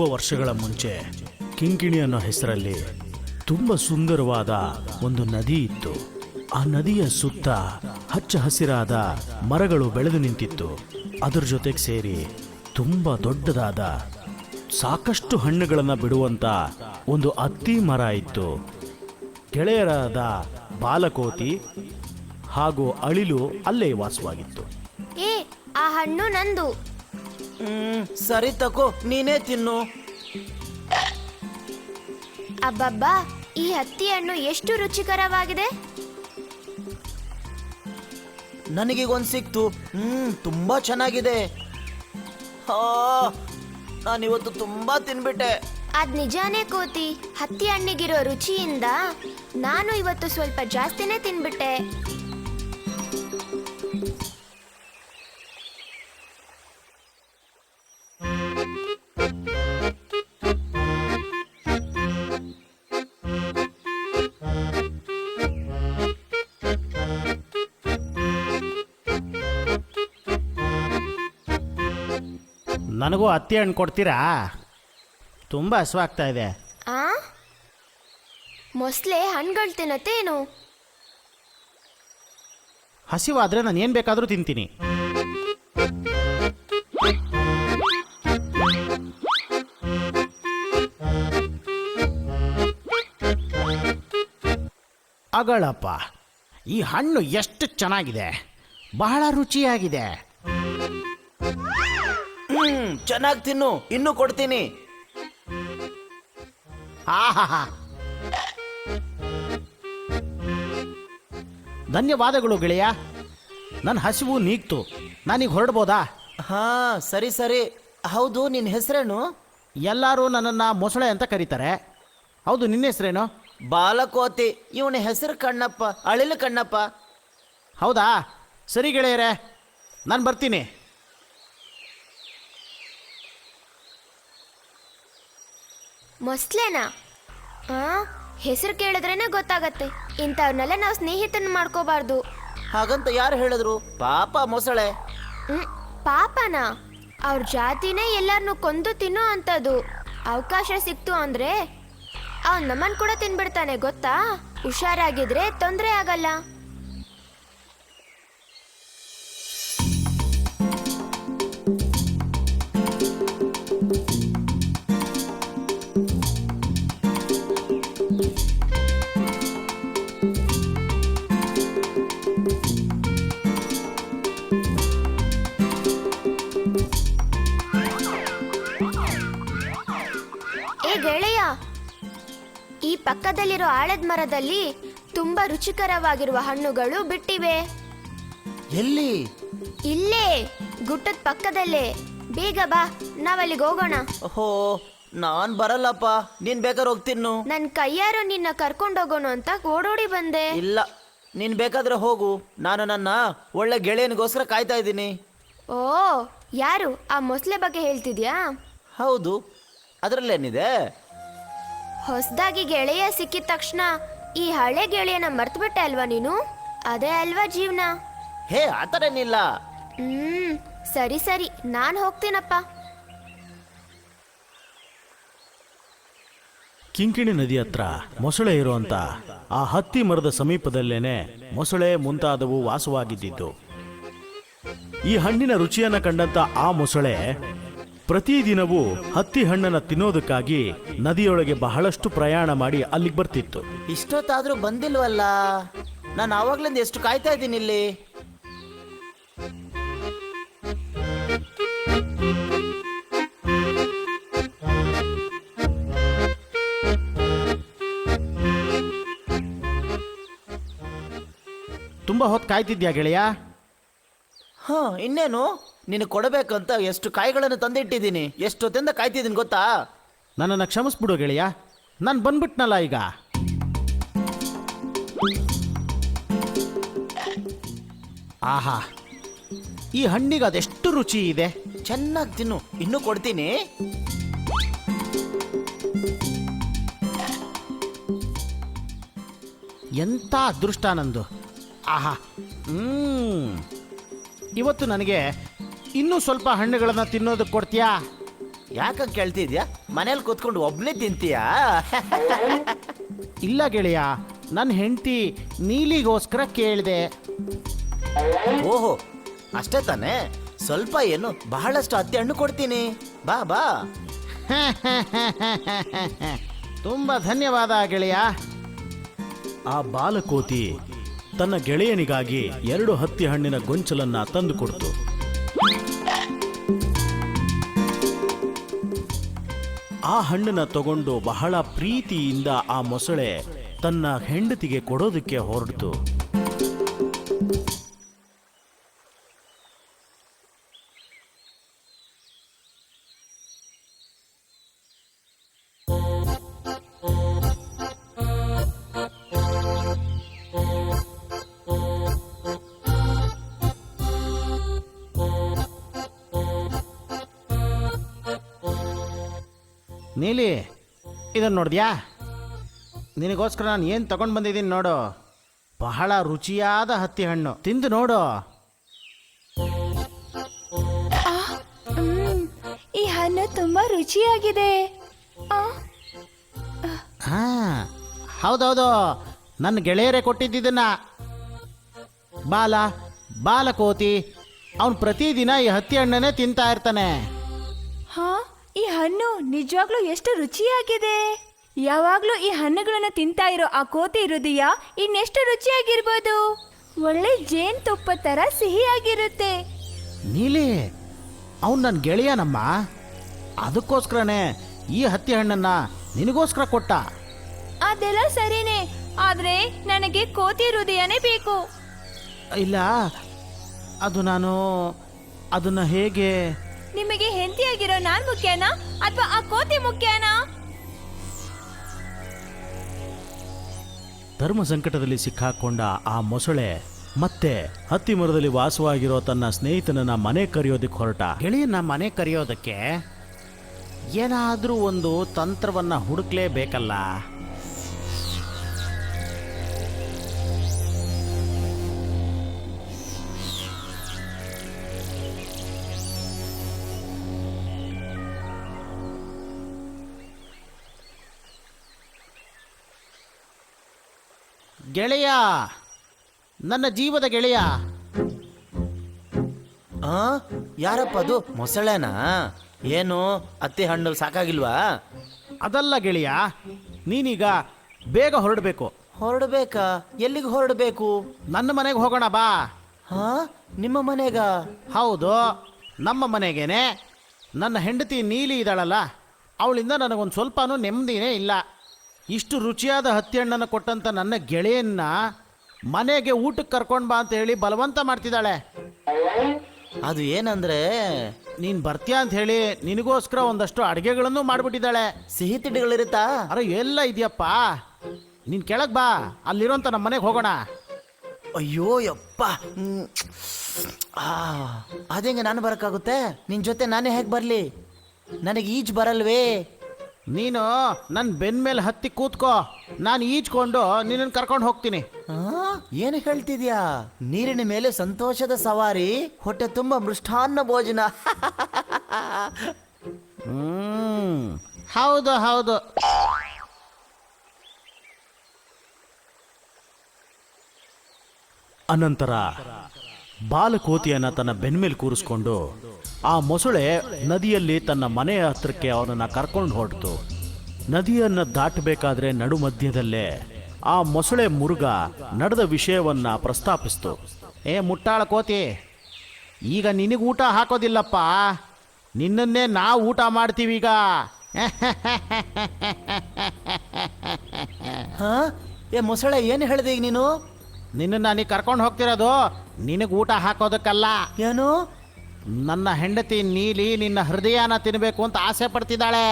ತುಂಬ ವರ್ಷಗಳ ಮುಂಚೆ ಕಿಂಕಿಣಿ ಅನ್ನೋ ಹೆಸರಲ್ಲಿ ತುಂಬ ಸುಂದರವಾದ ಒಂದು ನದಿ ಇತ್ತು. ಆ ನದಿಯ ಸುತ್ತ ಹಚ್ಚ ಹಸಿರಾದ ಮರಗಳು ಬೆಳೆದು ನಿಂತಿತ್ತು. ಅದರ ಜೊತೆಗೆ ಸೇರಿ ತುಂಬ ದೊಡ್ಡದಾದ ಸಾಕಷ್ಟು ಹಣ್ಣುಗಳನ್ನು ಬಿಡುವಂತ ಒಂದು ಅತ್ತಿ ಮರ ಇತ್ತು. ಗೆಳೆಯರಾದ ಬಾಲಕೋತಿ ಹಾಗೂ ಅಳಿಲು ಅಲ್ಲೇ ವಾಸವಾಗಿತ್ತು. ಏ, ಆ ಹಣ್ಣು ನಂದು. ಸರಿ ತಕೋ, ನೀನೇ ತಿನ್ನು. ಅಬ್ಬಬ್ಬಾ, ಈ ಹತ್ತಿ ಹಣ್ಣು ಎಷ್ಟು ರುಚಿಕರವಾಗಿದೆ. ನನಗೀಗೊಂದು ಸಿಕ್ತು. ತುಂಬಾ ಚೆನ್ನಾಗಿದೆ. ನಾನಿವತ್ತು ತುಂಬಾ ತಿನ್ಬಿಟ್ಟೆ. ಅದ್ ನಿಜಾನೇ ಕೋತಿ. ಹತ್ತಿ ಹಣ್ಣಿಗಿರೋ ರುಚಿಯಿಂದ ನಾನು ಇವತ್ತು ಸ್ವಲ್ಪ ಜಾಸ್ತಿನೇ ತಿನ್ಬಿಟ್ಟೆ. ನನಗೂ ಹತ್ತಿ ಹಣ್ಣು ಕೊಡ್ತೀರಾ? ತುಂಬ ಹಸುವಾಗ್ತಾ ಇದೆ. ಆ ಮೊಸಳೆ ಹಣ್ಣುಗಳು ತಿನ್ನತ್ತೇನು? ಹಸಿವಾದ್ರೆ ನಾನು ಏನು ಬೇಕಾದರೂ ತಿಂತೀನಿ. ಅಗಳಪ್ಪ, ಈ ಹಣ್ಣು ಎಷ್ಟು ಚೆನ್ನಾಗಿದೆ, ಬಹಳ ರುಚಿಯಾಗಿದೆ. ಚೆನ್ನಾಗಿ ತಿನ್ನು, ಇನ್ನೂ ಕೊಡ್ತೀನಿ. ಆಹಾ, ಧನ್ಯವಾದಗಳು ಗೆಳೆಯ. ನನ್ನ ಹಸಿವು ನೀಗ್ತು. ನಾನೀಗ ಹೊರಡ್ಬೋದಾ? ಹಾ, ಸರಿ ಸರಿ. ಹೌದು, ನಿನ್ನ ಹೆಸರೇನು? ಎಲ್ಲರೂ ನನ್ನನ್ನು ಮೊಸಳೆ ಅಂತ ಕರೀತಾರೆ. ಹೌದು, ನಿನ್ನ ಹೆಸರೇನು? ಬಾಲಕೋತಿ. ಇವನ ಹೆಸರು ಕಣ್ಣಪ್ಪ, ಅಳಿಲು ಕಣ್ಣಪ್ಪ. ಹೌದಾ? ಸರಿ ಗೆಳೆಯರೇ, ನಾನು ಬರ್ತೀನಿ. ಮೊಸಳೆನಾ? ಹೆಸರು ಕೇಳಿದ್ರೇನೆ ಗೊತ್ತಾಗತ್ತೆ. ಇಂಥವ್ರನ್ನೆಲ್ಲ ನಾವು ಸ್ನೇಹಿತನ ಮಾಡ್ಕೋಬಾರ್ದು. ಹಾಗಂತ ಯಾರು ಹೇಳಿದ್ರು? ಪಾಪ ಮೊಸಳೆ. ಪಾಪನ? ಅವ್ರ ಜಾತಿನೇ ಎಲ್ಲಾರನ್ನೂ ಕೊಂದು ತಿನ್ನೋ ಅಂಥದ್ದು. ಅವಕಾಶ ಸಿಕ್ತು ಅಂದ್ರೆ ಅವ್ನು ನಮ್ಮನ್ನು ಕೂಡ ತಿನ್ಬಿಡ್ತಾನೆ, ಗೊತ್ತಾ? ಹುಷಾರಾಗಿದ್ರೆ ತೊಂದರೆ ಆಗಲ್ಲ. ಗೆಳೆಯ, ಈ ಪಕ್ಕದಲ್ಲಿರೋ ಆಲದ ಮರದಲ್ಲಿ ತುಂಬಾ ರುಚಿಕರವಾಗಿರುವ ಹಣ್ಣುಗಳು ಬಿಟ್ಟಿವೆ. ಎಲ್ಲಿ? ಇಲ್ಲೇ, ಗುಟ್ಟದ ಪಕ್ಕದಲ್ಲೇ. ಬೇಗ ಬಾ, ನಾವಲ್ಲಿಗೆ ಹೋಗೋಣ. ಓಹೋ, ನಾನ್ ಬರಲ್ಲಪ್ಪ. ನೀನ್ ಬೇಕಾದ್ರೆ ಹೋಗ್ತಿನ್ನು. ನನ್ ಕೈಯಾರು ನಿನ್ನ ಕರ್ಕೊಂಡೋಗೋಣ ಅಂತ ಓಡೋಡಿ ಬಂದೆ. ಇಲ್ಲ, ನೀನ್ ಬೇಕಾದ್ರೆ ಹೋಗು. ನಾನು ನನ್ನ ಒಳ್ಳೆ ಗೆಳೆಯನಿಗೋಸ್ಕರ ಕಾಯ್ತಾ ಇದ್ದೀನಿ. ಓ, ಯಾರು? ಆ ಮೊಸಳೆ ಬಗ್ಗೆ ಹೇಳ್ತಿದ್ಯಾ? ಹೌದು, ಅದರಲ್ಲೇನಿದೆ? ಹೊಸದಾಗಿ ಗೆಳೆಯ ಸಿಕ್ಕಿದ ತಕ್ಷಣ ಈ ಹಳೆ ಗೆಳೆಯನ ಮರ್ತ್ಬಿಟ್ಟೆ ಅಲ್ವಾ ನೀನು? ಅದೇ ಅಲ್ವಾ ಜೀವನ. ಹೇ, ಆತರೇನಿಲ್ಲ. ಸರಿ ಸರಿ, ನಾನು ಹೋಗ್ತೀನಪ್ಪ. ಕಿಂಕಿಣಿ ನದಿ ಹತ್ರ ಮೊಸಳೆ ಇರುವಂತ ಆ ಹತ್ತಿ ಮರದ ಸಮೀಪದಲ್ಲೇನೆ ಮೊಸಳೆ ಮುಂತಾದವು ವಾಸವಾಗಿದ್ದಿದ್ದು. ಈ ಹಣ್ಣಿನ ರುಚಿಯನ್ನ ಕಂಡಂತ ಆ ಮೊಸಳೆ ಪ್ರತಿದಿನವೂ ಹತ್ತಿ ಹಣ್ಣನ್ನ ತಿನ್ನೋದಕ್ಕಾಗಿ ನದಿಯೊಳಗೆ ಬಹಳಷ್ಟು ಪ್ರಯಾಣ ಮಾಡಿ ಅಲ್ಲಿಗೆ ಬರ್ತಿತ್ತು. ಇಷ್ಟೊತ್ತಾದ್ರೂ ಬಂದಿಲ್ವಲ್ಲ? ನಾನು ಆವಾಗ್ಲಿಂದ ಎಷ್ಟು ಕಾಯ್ತಾ ಇದ್ದೀನಿ ಇಲ್ಲಿ. ತುಂಬಾ ಹೊತ್ತು ಕಾಯ್ತಿದ್ಯಾ ಗೆಳೆಯ? ಇನ್ನೇನು, ನಿನಗೆ ಕೊಡಬೇಕಂತ ಎಷ್ಟು ಕಾಯಿಗಳನ್ನು ತಂದಿಟ್ಟಿದ್ದೀನಿ. ಎಷ್ಟೊತ್ತಿಂದ ಕಾಯ್ತಿದ್ದೀನಿ ಗೊತ್ತಾ? ನನ್ನನ್ನು ಕ್ಷಮಿಸ್ಬಿಡು ಗೆಳೆಯ, ನಾನು ಬಂದ್ಬಿಟ್ನಲ್ಲ ಈಗ. ಆಹಾ, ಈ ಹಣ್ಣಿಗೆ ಅದೆಷ್ಟು ರುಚಿ ಇದೆ. ಚೆನ್ನಾಗಿ ತಿನ್ನು, ಇನ್ನೂ ಕೊಡ್ತೀನಿ. ಎಂಥ ಅದೃಷ್ಟ ನಂದು. ಆಹಾ, ಇವತ್ತು ನನಗೆ ಇನ್ನೂ ಸ್ವಲ್ಪ ಹಣ್ಣುಗಳನ್ನು ತಿನ್ನೋದಕ್ಕೆ ಕೊಡ್ತೀಯಾ? ಯಾಕ ಕೇಳ್ತಿದ್ಯಾ? ಮನೇಲಿ ಕೂತ್ಕೊಂಡು ಒಬ್ನೇ ತಿಂತೀಯಾ? ಇಲ್ಲ ಗೆಳೆಯ, ನನ್ನ ಹೆಂಡತಿ ನೀಲಿಗೋಸ್ಕರ ಕೇಳಿದೆ. ಓಹೋ, ಅಷ್ಟೇ ತಾನೇ? ಸ್ವಲ್ಪ ಏನು, ಬಹಳಷ್ಟು ಹತ್ತಿ ಹಣ್ಣು ಕೊಡ್ತೀನಿ. ಬಾ ಬಾ. ತುಂಬ ಧನ್ಯವಾದ ಗೆಳೆಯ. ಆ ಬಾಲಕೋತಿ ತನ್ನ ಗೆಳೆಯನಿಗಾಗಿ 2 ಹತ್ತಿ ಹಣ್ಣಿನ ಗೊಂಚಲನ್ನ ತಂದುಕೊಡ್ತು. ಆ ಹಣ್ಣನ್ನ ತಗೊಂಡು ಬಹಳ ಪ್ರೀತಿಯಿಂದ ಆ ಮೊಸಳೆ ತನ್ನ ಹೆಂಡತಿಗೆ ಕೊಡೋದಕ್ಕೆ ಹೊರಡ್ತು. ನೀಲಿ, ಇದನ್ನು ನೋಡಿದ್ಯಾ? ನಿನಗೋಸ್ಕರ ನಾನು ಏನು ತಗೊಂಡು ಬಂದಿದ್ದೀನಿ ನೋಡು. ಬಹಳ ರುಚಿಯಾದ ಹತ್ತಿ ಹಣ್ಣು, ತಿಂದು ನೋಡು. ಈ ಹಣ್ಣು ತುಂಬಾ ರುಚಿಯಾಗಿದೆ. ಹಾ, ಹೌದೌದು, ನನ್ನ ಗೆಳೆಯರೇ ಕೊಟ್ಟಿದ್ದನ್ನ. ಬಾಲಕೋತಿ ಅವನು ಪ್ರತಿದಿನ ಈ ಹತ್ತಿ ಹಣ್ಣನ್ನೇ ತಿಂತಾ ಇರ್ತಾನೆ. ಹಾ, ಈ ಹಣ್ಣು ನಿಜವಾಗ್ಲೂ ಎಷ್ಟು ರುಚಿಯಾಗಿದೆ. ಯಾವಾಗ್ಲೂ ಈ ಹಣ್ಣುಗಳನ್ನ ತಿಂತಾ ಇರೋ ಆ ಕೋತಿ ಹೃದಯ ಇನ್ನೆಷ್ಟು ರುಚಿಯಾಗಿರ್ಬೋದು. ಒಳ್ಳೆ ಜೇನುತುಪ್ಪ ತರ ಸಿಹಿಯಾಗಿರುತ್ತೆ. ನೀಲಿ, ಅವನು ನನ್ನ ಗೆಳೆಯನಮ್ಮ. ಅದಕ್ಕೋಸ್ಕರನೇ ಈ ಹತ್ತಿ ಹಣ್ಣನ್ನ ನಿನಗೋಸ್ಕರ ಕೊಟ್ಟ. ಅದೆಲ್ಲ ಸರಿನೇ, ಆದ್ರೆ ನನಗೆ ಕೋತಿ ಹೃದಯನೇ ಬೇಕು. ಇಲ್ಲ, ನಾನು ಅದನ್ನ ಹೇಗೆ? ನಿಮಗೆ ಹೆಂಡತಿಯಾಗಿರೋ ನಾನ್ ಮುಖ್ಯನಾ ಅಥವಾ ಆ ಕೋತಿ ಮುಖ್ಯನಾ? ಧರ್ಮ ಸಂಕಟದಲ್ಲಿ ಸಿಕ್ಕಾಕೊಂಡ ಆ ಮೊಸಳೆ ಮತ್ತೆ ಹತ್ತಿ ಮರದಲ್ಲಿ ವಾಸವಾಗಿರೋ ತನ್ನ ಸ್ನೇಹಿತನನ್ನ ಮನೆ ಕರೆಯೋದಕ್ಕೆ ಹೊರಟ. ಗೆಳೆಯನ್ನ ಮನೆ ಕರೆಯೋದಕ್ಕೆ ಏನಾದರೂ ಒಂದು ತಂತ್ರವನ್ನ ಹುಡುಕ್ಲೇಬೇಕಲ್ಲ. ಗೆಳೆಯ, ನನ್ನ ಜೀವದ ಗೆಳೆಯ. ಆ, ಯಾರಪ್ಪ ಅದು? ಮೊಸಳೆನಾ? ಏನು ಹತ್ತಿ ಹಣ್ಣು ಸಾಕಾಗಿಲ್ವಾ? ಅದಲ್ಲ ಗೆಳೆಯ, ನೀನೀಗ ಬೇಗ ಹೊರಡಬೇಕು. ಹೊರಡ್ಬೇಕಾ? ಎಲ್ಲಿಗೆ ಹೊರಡ್ಬೇಕು? ನನ್ನ ಮನೆಗೆ ಹೋಗೋಣ ಬಾ. ಹಾ, ನಿಮ್ಮ ಮನೆಗ? ಹೌದು, ನಮ್ಮ ಮನೆಗೇನೆ. ನನ್ನ ಹೆಂಡತಿ ನೀಲಿ ಇದ್ದಾಳಲ್ಲ, ಅವಳಿಂದ ನನಗೊಂದು ಸ್ವಲ್ಪನೂ ನೆಮ್ಮದಿನೇ ಇಲ್ಲ. ಇಷ್ಟು ರುಚಿಯಾದ ಹತ್ತಿ ಹಣ್ಣನ್ನು ಕೊಟ್ಟಂತ ನನ್ನ ಗೆಳೆಯನ್ನ ಮನೆಗೆ ಊಟಕ್ಕೆ ಕರ್ಕೊಂಡು ಬಾ ಅಂತ ಹೇಳಿ ಬಲವಂತ ಮಾಡ್ತಿದ್ದಾಳೆ. ಅದು ಏನಂದ್ರೆ, ನೀನು ಬರ್ತೀಯ ಅಂತ ಹೇಳಿ ನಿನಗೋಸ್ಕರ ಒಂದಷ್ಟು ಅಡುಗೆಗಳನ್ನು ಮಾಡಿಬಿಟ್ಟಿದ್ದಾಳೆ. ಸಿಹಿ ತಿಂಡಿಗಳಿರುತ್ತಾ? ಅರೆ, ಎಲ್ಲ ಇದೆಯಪ್ಪ. ನೀನು ಕೆಳಗೆ ಬಾ, ಅಲ್ಲಿರೋಂಥ ನಮ್ಮ ಮನೆಗೆ ಹೋಗೋಣ. ಅಯ್ಯೋ ಯಪ್ಪ. ಅದೇಂಗೆ ನಾನು ಬರೋಕ್ಕಾಗುತ್ತೆ? ನಿನ್ನ ಜೊತೆ ನಾನೇ ಹೇಗೆ ಬರಲಿ? ನನಗೆ ಈಜು ಬರಲ್ವೇ? ನೀನು ನನ್ನ ಬೆನ್ನ ಮೇಲೆ ಹತ್ತಿ ಕೂತ್ಕೋ, ನಾನು ಈಜ್ಕೊಂಡು ನಿನ್ನನ್ನು ಕರ್ಕೊಂಡು ಹೋಗ್ತೀನಿ. ಏನು ಹೇಳ್ತಿದ್ಯಾ? ನೀರಿನ ಮೇಲೆ ಸಂತೋಷದ ಸವಾರಿ, ಹೊಟ್ಟೆ ತುಂಬ ಮೃಷ್ಟಾನ್ನ ಭೋಜನ. ಹೌದು ಹೌದು. ಅನಂತರ ಬಾಲಕೋತಿಯನ್ನ ತನ್ನ ಬೆನ್ಮೇಲೆ ಕೂರಿಸ್ಕೊಂಡು ಆ ಮೊಸಳೆ ನದಿಯಲ್ಲಿ ತನ್ನ ಮನೆಯ ಹತ್ರಕ್ಕೆ ಅವನನ್ನ ಕರ್ಕೊಂಡು ಹೊರಟಿತು. ನದಿಯನ್ನ ದಾಟಬೇಕಾದ್ರೆ ನಡು ಮಧ್ಯದಲ್ಲೇ ಆ ಮೊಸಳೆ ಮುರುಗ ನಡೆದ ವಿಷಯವನ್ನ ಪ್ರಸ್ತಾಪಿಸ್ತು. ಮುಟ್ಟಾಳ ಕೋತಿ, ಈಗ ನಿನಗೆ ಊಟ ಹಾಕೋದಿಲ್ಲಪ್ಪ, ನಿನ್ನನ್ನೇ ನಾವು ಊಟ ಮಾಡ್ತೀವಿ ಈಗ. ಹಾ, ಮೊಸಳೆ ಏನು ಹೇಳಿದೆ ಈಗ ನೀನು? ನಿನ್ನನ್ನು ನೀ ಕರ್ಕೊಂಡು ಹೋಗ್ತಿರೋದು ನಿನಗೆ ಊಟ ಹಾಕೋದಕ್ಕಲ್ಲ. ಏನು? ನನ್ನ ಹೆಂಡತಿ ನೀಲಿ ನಿನ್ನ ಹೃದಯನ ತಿನ್ನಬೇಕು ಅಂತ ಆಸೆ ಪಡ್ತಿದ್ದಾಳೆ.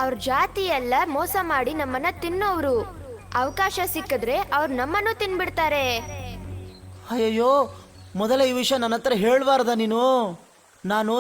ಅವ್ರ ಜಾತಿ ಎಲ್ಲ ಮೋಸ ಮಾಡಿ ನಮ್ಮನ್ನ ತಿನ್ನೋರು. ಅವಕಾಶ ಸಿಕ್ಕಿದ್ರೆ ಅವ್ರು ನಮ್ಮನ್ನು ತಿನ್ಬಿಡ್ತಾರೆ. ಅಯ್ಯಯ್ಯೋ, ಮೊದಲ ಈ ವಿಷಯ ನನ್ನ ಹತ್ರ ಹೇಳ್ಬಾರ್ದ ನೀನು? ನಾನು